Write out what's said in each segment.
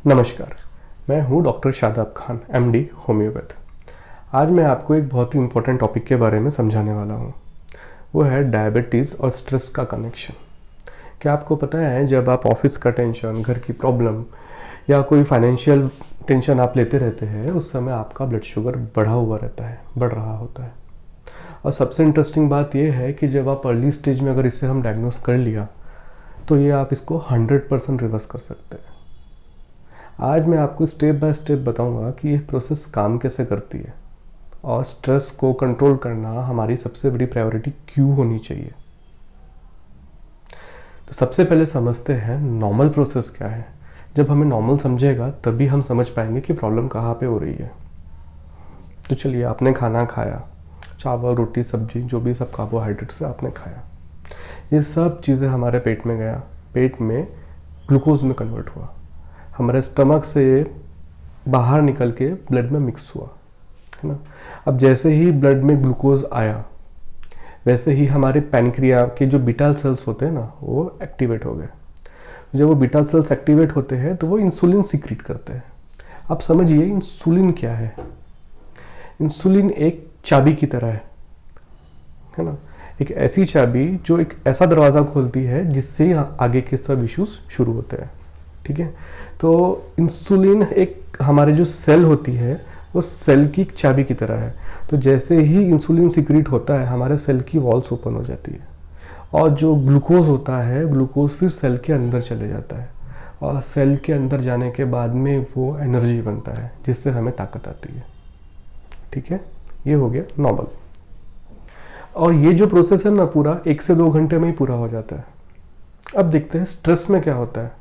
नमस्कार, मैं हूं doctor Shadab Khan, MD homeopath. आज मैं आपको एक बहुत ही इम्पोर्टेंट टॉपिक के बारे में समझाने वाला हूं। वो है डायबिटीज़ और स्ट्रेस का कनेक्शन। क्या आपको पता है, जब आप ऑफिस का टेंशन, घर की प्रॉब्लम या कोई फाइनेंशियल टेंशन आप लेते रहते हैं, उस समय आपका ब्लड शुगर बढ़ा हुआ रहता है, बढ़ रहा होता है। और सबसे इंटरेस्टिंग बात यह है कि जब आप अर्ली स्टेज में अगर इसे हम डायग्नोस कर लिया तो ये आप इसको 100% रिवर्स कर सकते हैं। आज मैं आपको स्टेप बाय स्टेप बताऊंगा कि ये प्रोसेस काम कैसे करती है और स्ट्रेस को कंट्रोल करना हमारी सबसे बड़ी प्रायोरिटी क्यों होनी चाहिए। तो सबसे पहले समझते हैं नॉर्मल प्रोसेस क्या है। जब हमें नॉर्मल समझेगा तभी हम समझ पाएंगे कि प्रॉब्लम कहाँ पे हो रही है। तो चलिए, आपने खाना खाया, चावल, रोटी, सब्जी, जो भी सब कार्बोहाइड्रेट से आपने खाया, ये सब चीज़ें हमारे पेट में गया, पेट में ग्लूकोज में कन्वर्ट हुआ, हमारे स्टमक से बाहर निकल के ब्लड में मिक्स हुआ, है ना। अब जैसे ही ब्लड में ग्लूकोज आया, वैसे ही हमारे पैनक्रिया के जो बीटा सेल्स होते हैं ना, वो एक्टिवेट हो गए। जब वो बीटा सेल्स एक्टिवेट होते हैं तो वो इंसुलिन सीक्रेट करते हैं। अब समझिए इंसुलिन क्या है। इंसुलिन एक चाबी की तरह है ना, एक ऐसी चाबी जो एक ऐसा दरवाज़ा खोलती है जिससे आगे के सब इश्यूज शुरू होते हैं। ठीक है, तो इंसुलिन एक हमारे जो सेल होती है वो सेल की चाबी की तरह है। तो जैसे ही इंसुलिन सीक्रेट होता है, हमारे सेल की वॉल्स ओपन हो जाती है और जो ग्लूकोज होता है, ग्लूकोज फिर सेल के अंदर चले जाता है और सेल के अंदर जाने के बाद में वो एनर्जी बनता है जिससे हमें ताकत आती है। ठीक है, ये हो गया नॉर्मल। और ये जो प्रोसेस है ना, पूरा 1 से 2 घंटे में ही पूरा हो जाता है। अब देखते हैं स्ट्रेस में क्या होता है।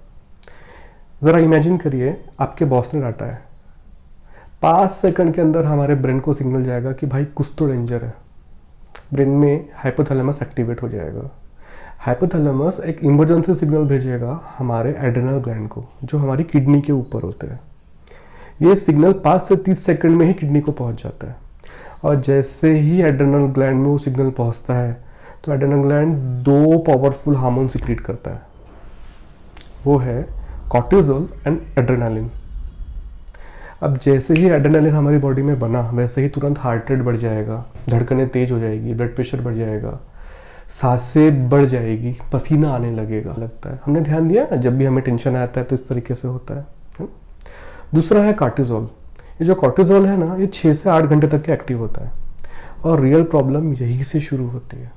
ज़रा इमेजिन करिए, आपके बॉस ने डांटा है। 5 सेकंड के अंदर हमारे ब्रेन को सिग्नल जाएगा कि भाई कुछ तो डेंजर है। ब्रेन में हाइपोथैलेमस एक्टिवेट हो जाएगा। हाइपोथैलेमस एक इमरजेंसी सिग्नल भेजेगा हमारे एड्रेनल ग्लैंड को, जो हमारी किडनी के ऊपर होते हैं। ये सिग्नल 5 से 30 सेकंड में ही किडनी को पहुंच जाता है। और जैसे ही एड्रेनल ग्लैंड में वो सिग्नल पहुंचता है तो adrenal gland 2 powerful hormone secrete करता है। वो है कॉर्टिसोल एंड एड्रेनालिन। अब जैसे ही एड्रेनालिन हमारी बॉडी में बना, वैसे ही तुरंत हार्ट रेट बढ़ जाएगा, धड़कनें तेज हो जाएगी, ब्लड प्रेशर बढ़ जाएगा, सांसें बढ़ जाएगी, पसीना आने लगता है। हमने ध्यान दिया ना, जब भी हमें टेंशन आता है तो इस तरीके से होता है। दूसरा है कॉर्टिसोल। ये जो कॉर्टिसोल है ना, ये 6 से 8 घंटे तक के एक्टिव होता है और रियल प्रॉब्लम यही से शुरू होती है।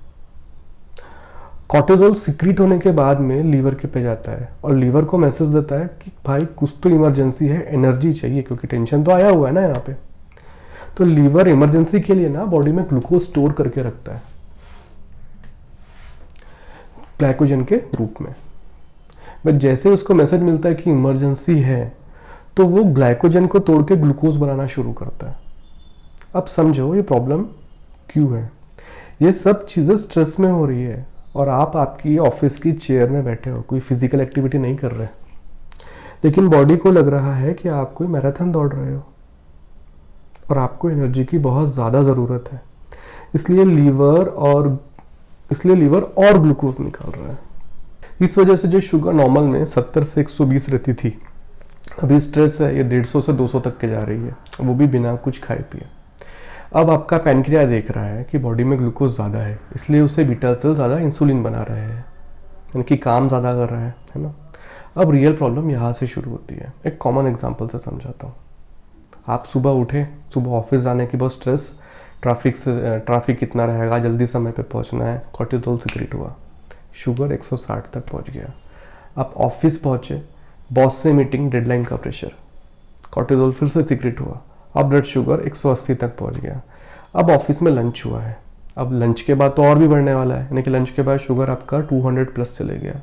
कॉर्टिसोल सीक्रेट होने के बाद में लीवर के पे जाता है और लीवर को मैसेज देता है कि भाई कुछ तो इमरजेंसी है, एनर्जी चाहिए, क्योंकि टेंशन तो आया हुआ है ना यहाँ पे। तो लीवर इमरजेंसी के लिए ना बॉडी में ग्लूकोज स्टोर करके रखता है ग्लाइकोजन के रूप में। बट जैसे उसको मैसेज मिलता है कि इमरजेंसी है, तो वो ग्लाइकोजन को तोड़ के ग्लूकोज बनाना शुरू करता है। अब समझो ये प्रॉब्लम क्यों है। ये सब चीज़ें स्ट्रेस में हो रही है और आप आपकी ऑफिस की चेयर में बैठे हो, कोई फिजिकल एक्टिविटी नहीं कर रहे, लेकिन बॉडी को लग रहा है कि आप कोई मैराथन दौड़ रहे हो और आपको एनर्जी की बहुत ज़्यादा ज़रूरत है। इसलिए लीवर और ग्लूकोज निकाल रहा है। इस वजह से जो शुगर नॉर्मल में 70 से 120 रहती थी, अभी स्ट्रेस है, ये 150 से 200 तक के जा रही है, वो भी बिना कुछ खाए पिए। अब आपका पैनक्रिया देख रहा है कि बॉडी में ग्लूकोज ज़्यादा है, इसलिए उसे बीटा सेल ज़्यादा इंसुलिन बना रहे हैं, यानी कि काम ज़्यादा कर रहा है ना। अब रियल प्रॉब्लम यहाँ से शुरू होती है। एक कॉमन एग्जांपल से समझाता हूँ। आप सुबह उठे, सुबह ऑफिस जाने की बहुत स्ट्रेस, ट्रैफिक कितना रहेगा, जल्दी समय पे पहुँचना है, कॉर्टिसोल सीक्रेट हुआ, शुगर 160 तक पहुँच गया। आप ऑफिस पहुँचे, बॉस से मीटिंग, डेडलाइन का प्रेशर, कॉर्टिसोल फिर से सीक्रेट हुआ, अब ब्लड शुगर 180 तक पहुंच गया। अब ऑफिस में लंच हुआ है, अब लंच के बाद तो और भी बढ़ने वाला है, यानी कि लंच के बाद शुगर आपका 200 प्लस चले गया।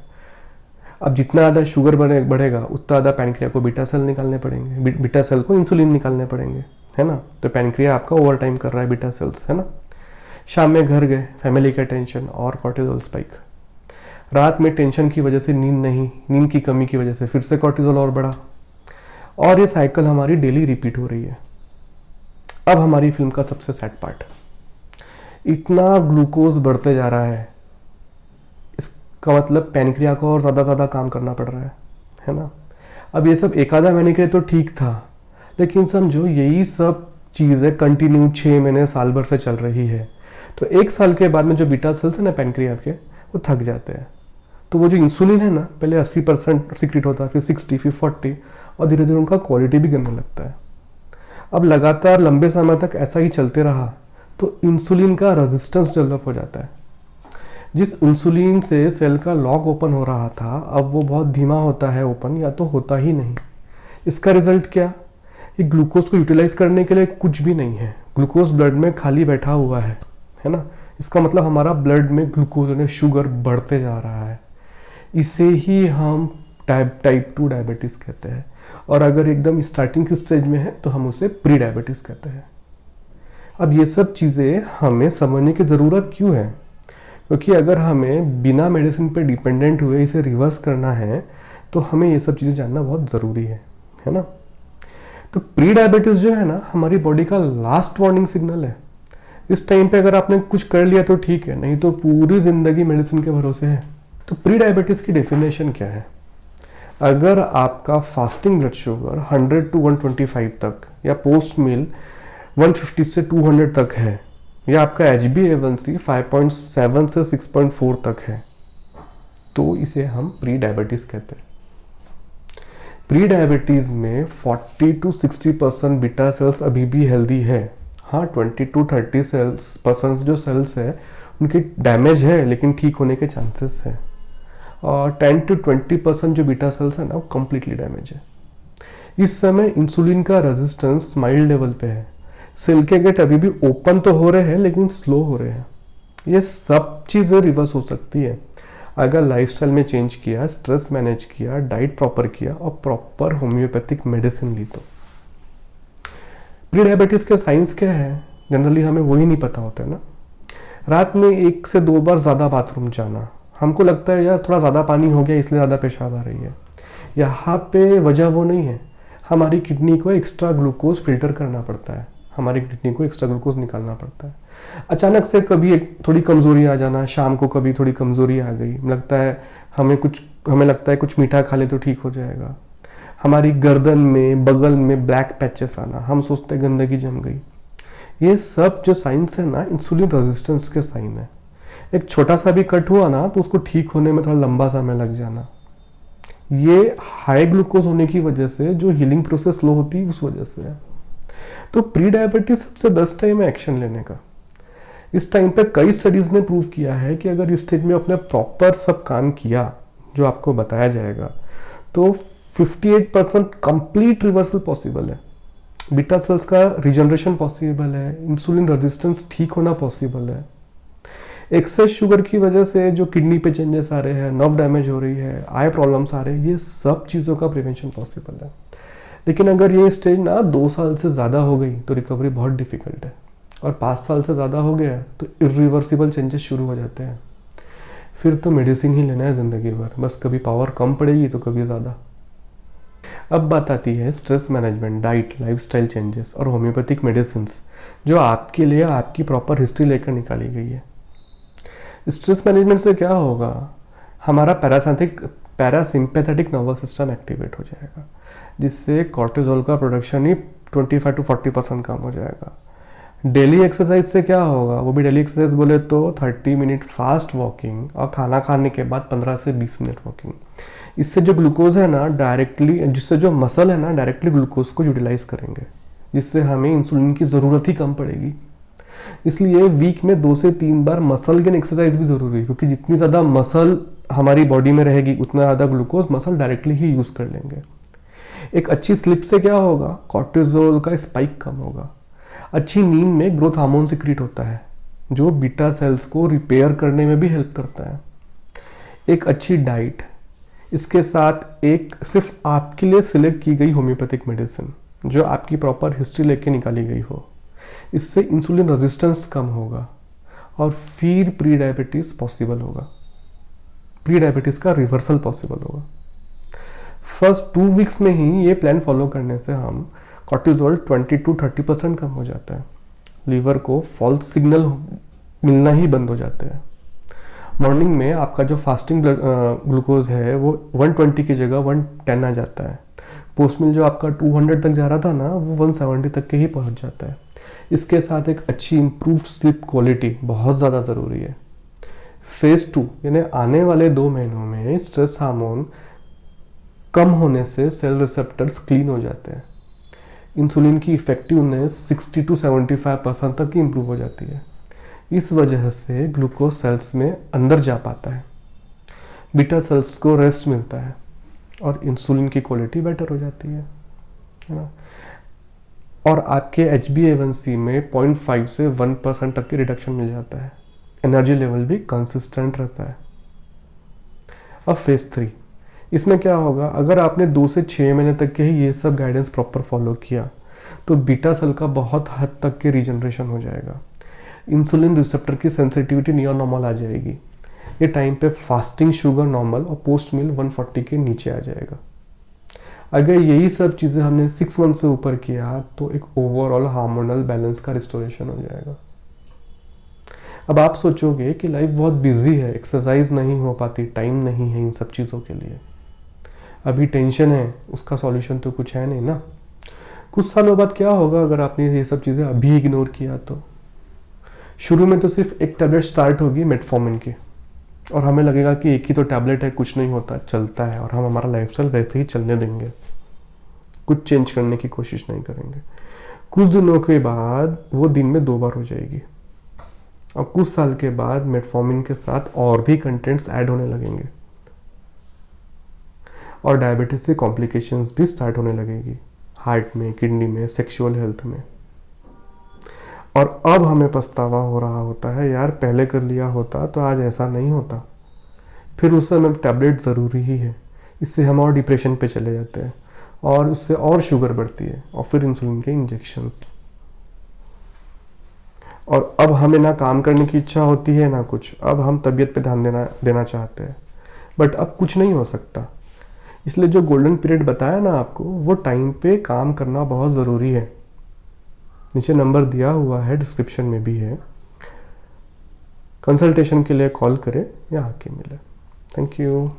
अब जितना ज़्यादा शुगर बढ़ेगा उतना ज़्यादा पैनक्रिया को बीटा सेल निकालने पड़ेंगे, बीटा सेल को इंसुलिन निकालने पड़ेंगे, है ना। तो पैनक्रिया आपका ओवर टाइम कर रहा है बीटा सेल्स, है ना। शाम में घर गए, फैमिली का टेंशन और कॉर्टिसोल स्पाइक। रात में टेंशन की वजह से नींद की कमी की वजह से फिर से कॉर्टिसोल और बढ़ा, और ये साइकिल हमारी डेली रिपीट हो रही है। अब हमारी फिल्म का सबसे सैड पार्ट, इतना ग्लूकोज बढ़ते जा रहा है, इसका मतलब पैनक्रिया को और ज़्यादा काम करना पड़ रहा है ना। अब ये सब एक आधा महीने के लिए तो ठीक था, लेकिन समझो यही सब चीज़ें कंटिन्यू 6 महीने साल भर से चल रही है, तो 1 साल के बाद में जो बीटा सेल्स है ना पैनक्रियाज के, वो थक जाते हैं। तो वो जो इंसुलिन है ना, पहले 80% सीक्रेट होता है, फिर 60, फिर 40, और धीरे धीरे उनका क्वालिटी भी गिरने लगता है। अब लगातार लंबे समय तक ऐसा ही चलते रहा तो इंसुलिन का रेजिस्टेंस डेवलप हो जाता है। जिस इंसुलिन से सेल का लॉक ओपन हो रहा था, अब वो बहुत धीमा होता है ओपन, या तो होता ही नहीं। इसका रिजल्ट क्या? ये ग्लूकोज को यूटिलाइज करने के लिए कुछ भी नहीं है, ग्लूकोज ब्लड में खाली बैठा हुआ है ना। इसका मतलब हमारा ब्लड में ग्लूकोज यानी शुगर बढ़ते जा रहा है। इसे ही हम टाइप 2 डायबिटीज़ कहते हैं, और अगर एकदम स्टार्टिंग की स्टेज में है तो हम उसे प्री डायबिटीज़ कहते हैं। अब ये सब चीज़ें हमें समझने की ज़रूरत क्यों है? क्योंकि अगर हमें बिना मेडिसिन पे डिपेंडेंट हुए इसे रिवर्स करना है तो हमें ये सब चीज़ें जानना बहुत ज़रूरी है ना। तो प्री डायबिटीज़ जो है ना, हमारी बॉडी का लास्ट वार्निंग सिग्नल है। इस टाइम पे अगर आपने कुछ कर लिया तो ठीक है, नहीं तो पूरी ज़िंदगी मेडिसिन के भरोसे है। तो प्री डायबिटीज़ की डेफिनेशन क्या है? अगर आपका फास्टिंग ब्लड शुगर 100 to 125 तक, या पोस्ट मील 150 से 200 तक है, या आपका HbA1c 5.7 से 6.4 तक है, तो इसे हम प्री डायबिटीज़ कहते हैं। प्री डायबिटीज़ में 40 to 60% बीटा सेल्स अभी भी हेल्दी है। हाँ, 20 to 30% जो सेल्स है उनकी डैमेज है, लेकिन ठीक होने के चांसेस है। और 10 to 20% जो बीटा सेल्स है ना, वो कम्प्लीटली डैमेज है। इस समय इंसुलिन का रेजिस्टेंस माइल्ड लेवल पे है। सेल के गेट अभी भी ओपन तो हो रहे हैं, लेकिन स्लो हो रहे हैं। ये सब चीज़ें रिवर्स हो सकती है अगर लाइफस्टाइल में चेंज किया, स्ट्रेस मैनेज किया, डाइट प्रॉपर किया और प्रॉपर होम्योपैथिक मेडिसिन ली तो। प्री डायबिटीज़ के साइंस क्या है? जनरली हमें वही नहीं पता होता है ना। रात में 1 से 2 बार ज़्यादा बाथरूम जाना, हमको लगता है यार थोड़ा ज़्यादा पानी हो गया इसलिए ज़्यादा पेशाब आ रही है। यहाँ पे वजह वो नहीं है, हमारी किडनी को एक्स्ट्रा ग्लूकोज फिल्टर करना पड़ता है, हमारी किडनी को एक्स्ट्रा ग्लूकोज निकालना पड़ता है। अचानक से कभी एक थोड़ी कमज़ोरी आ जाना, शाम को कभी थोड़ी कमज़ोरी आ गई, लगता है हमें लगता है कुछ मीठा खा ले तो ठीक हो जाएगा। हमारी गर्दन में, बगल में ब्लैक पैचेस आना, हम सोचते हैं गंदगी जम गई। ये सब जो साइंस है ना, इंसुलिन रेजिस्टेंस के साइन है। एक छोटा सा भी कट हुआ ना तो उसको ठीक होने में थोड़ा लंबा समय लग जाना, ये हाई ग्लूकोज होने की वजह से जो हीलिंग प्रोसेस स्लो होती है उस वजह से है। तो प्री डायबिटीज सबसे बेस्ट टाइम है एक्शन लेने का। इस टाइम पे कई स्टडीज ने प्रूव किया है कि अगर इस स्टेज में अपने प्रॉपर सब काम किया जो आपको बताया जाएगा तो 58% कंप्लीट रिवर्सल पॉसिबल है। बीटा सेल्स का रिजनरेशन पॉसिबल है, इंसुलिन रेजिस्टेंस ठीक होना पॉसिबल है। एक्सेस शुगर की वजह से जो किडनी पे चेंजेस आ रहे हैं, नर्व डैमेज हो रही है, आई प्रॉब्लम्स आ रहे हैं, ये सब चीज़ों का प्रिवेंशन पॉसिबल है। लेकिन अगर ये स्टेज ना 2 साल से ज़्यादा हो गई तो रिकवरी बहुत डिफिकल्ट है, और 5 साल से ज़्यादा हो गया तो इरिवर्सिबल चेंजेस शुरू हो जाते हैं। फिर तो मेडिसिन ही लेना है ज़िंदगी भर, बस कभी पावर कम पड़ेगी तो कभी ज़्यादा। अब बात आती है stress management, diet, lifestyle changes और होम्योपैथिक मेडिसिन जो आपके लिए आपकी प्रॉपर हिस्ट्री लेकर निकाली गई है। स्ट्रेस मैनेजमेंट से क्या होगा? हमारा पैरासिम्पैथेटिक नर्वस सिस्टम एक्टिवेट हो जाएगा, जिससे कॉर्टिसोल का प्रोडक्शन ही 25 to 40% कम हो जाएगा। डेली एक्सरसाइज से क्या होगा? वो भी डेली एक्सरसाइज बोले तो 30 मिनट फास्ट वॉकिंग और खाना खाने के बाद 15 से 20 मिनट वॉकिंग। इससे जो ग्लूकोज है ना डायरेक्टली, जिससे जो मसल है ना डायरेक्टली ग्लूकोज को यूटिलाइज करेंगे, जिससे हमें इंसुलिन की ज़रूरत ही कम पड़ेगी। इसलिए वीक में 2 से 3 बार मसल गेन एक्सरसाइज भी ज़रूरी है, क्योंकि जितनी ज़्यादा मसल हमारी बॉडी में रहेगी उतना ज़्यादा ग्लूकोज मसल डायरेक्टली ही यूज़ कर लेंगे। एक अच्छी स्लिप से क्या होगा? कॉर्टिसोल का स्पाइक कम होगा। अच्छी नींद में ग्रोथ हार्मोन सिक्रीट होता है जो बीटा सेल्स को रिपेयर करने में भी हेल्प करता है। एक अच्छी डाइट, इसके साथ एक सिर्फ आपके लिए सिलेक्ट की गई होम्योपैथिक मेडिसिन जो आपकी प्रॉपर हिस्ट्री लेके निकाली गई हो, इससे इंसुलिन रेजिस्टेंस कम होगा और फिर प्री डायबिटीज़ पॉसिबल होगा। प्री डायबिटीज़ का रिवर्सल पॉसिबल होगा। फर्स्ट 2 वीक्स में ही ये प्लान फॉलो करने से हम कॉर्टिसोल 20 to 30% कम हो जाता है, लीवर को फॉल्स सिग्नल मिलना ही बंद हो जाते हैं, मॉर्निंग में आपका जो फास्टिंग ग्लूकोज है वो 120 की जगह 110 आ जाता है। पोस्ट मील जो आपका 200 तक जा रहा था ना, वो 170 तक के ही पहुंच जाता है। इसके साथ एक अच्छी इम्प्रूव स्लीप क्वालिटी बहुत ज़्यादा ज़रूरी है। फेज 2 यानी आने वाले 2 महीनों में स्ट्रेस हार्मोन कम होने से सेल रिसेप्टर्स क्लीन हो जाते हैं। इंसुलिन की इफेक्टिवनेस 60 to 75% तक की इम्प्रूव हो जाती है। इस वजह से ग्लूकोज सेल्स में अंदर जा पाता है, बीटा सेल्स को रेस्ट मिलता है और इंसुलिन की क्वालिटी बेटर हो जाती है ना। और आपके HbA1c में 0.5 से 1% तक की रिडक्शन मिल जाता है। एनर्जी लेवल भी कंसिस्टेंट रहता है। अब फेज 3, इसमें क्या होगा, अगर आपने 2 से 6 महीने तक के ही ये सब गाइडेंस प्रॉपर फॉलो किया तो बीटा सेल का बहुत हद तक के रीजनरेशन हो जाएगा। इंसुलिन रिसेप्टर की सेंसिटिविटी नियर नॉर्मल आ जाएगी। ये टाइम पे फास्टिंग शुगर नॉर्मल और पोस्ट मील 140 के नीचे आ जाएगा। अगर यही सब चीज़ें हमने 6 मंथ से ऊपर किया तो एक ओवरऑल हार्मोनल बैलेंस का रिस्टोरेशन हो जाएगा। अब आप सोचोगे कि लाइफ बहुत बिजी है, एक्सरसाइज नहीं हो पाती, टाइम नहीं है इन सब चीज़ों के लिए, अभी टेंशन है, उसका सॉल्यूशन तो कुछ है नहीं ना। कुछ सालों बाद क्या होगा अगर आपने ये सब चीज़ें अभी इग्नोर किया तो? शुरू में तो सिर्फ एक टैबलेट स्टार्ट होगी मेटफॉर्मिन की, और हमें लगेगा कि एक ही तो टैबलेट है, कुछ नहीं होता, चलता है, और हम हमारा लाइफस्टाइल वैसे ही चलने देंगे, कुछ चेंज करने की कोशिश नहीं करेंगे। कुछ दिनों के बाद वो दिन में 2 बार हो जाएगी, और कुछ साल के बाद मेटफॉर्मिन के साथ और भी कंटेंट्स ऐड होने लगेंगे, और डायबिटीज से कॉम्प्लिकेशंस भी स्टार्ट होने लगेगी, हार्ट में, किडनी में, सेक्सुअल हेल्थ में। और अब हमें पछतावा हो रहा होता है, यार पहले कर लिया होता तो आज ऐसा नहीं होता। फिर उस समय टैबलेट ज़रूरी ही है, इससे हम और डिप्रेशन पे चले जाते हैं, और उससे और शुगर बढ़ती है, और फिर इंसुलिन के इंजेक्शंस। और अब हमें ना काम करने की इच्छा होती है ना कुछ, अब हम तबीयत पे ध्यान देना चाहते हैं, बट अब कुछ नहीं हो सकता। इसलिए जो गोल्डन पीरियड बताया ना आपको, वो टाइम पे काम करना बहुत ज़रूरी है। नीचे नंबर दिया हुआ है, डिस्क्रिप्शन में भी है, कंसल्टेशन के लिए कॉल करें या आके मिले। Thank you.